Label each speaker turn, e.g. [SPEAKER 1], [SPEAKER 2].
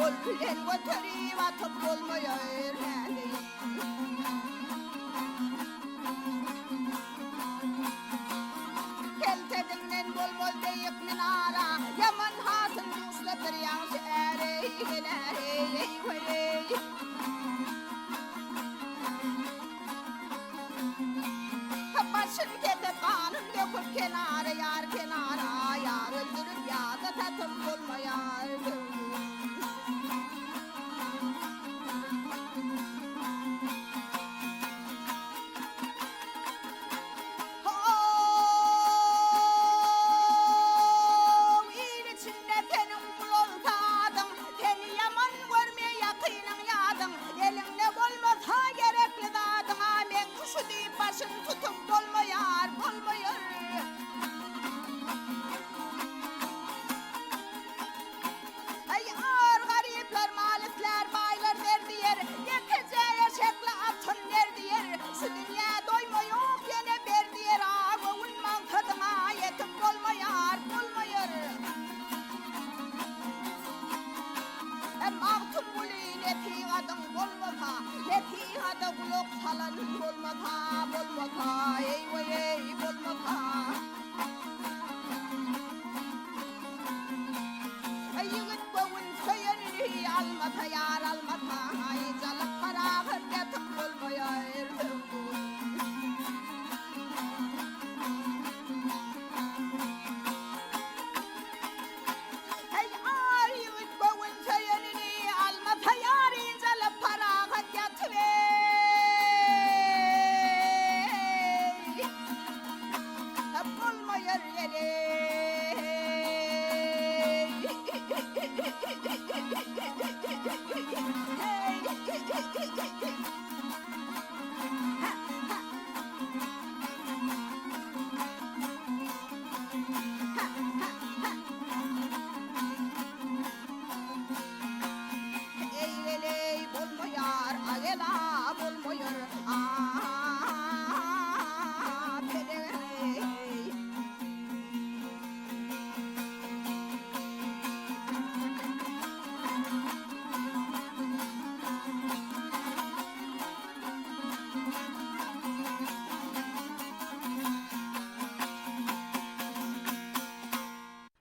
[SPEAKER 1] El götürü atıp olmuyor Keltedimden bol bol deyip minara Yaman hatın düşledir yansı ey Başın ketip kanın döküp kenara Yar öldürüp yağda tatıp olmayar Başın tutup olmayar Ay ağır garipler, malikler, baylar derdi yer Yeteceğe şekli atın derdi yer Şu dünya doyma yok yine berdi yer Ağın mankadına yetip olmayar Ağtın buli neti adın bolmata Neti adı buluk salan bolmata Ey bolmata Yigit boğun söyünü almata yar almata Ay calık para hırde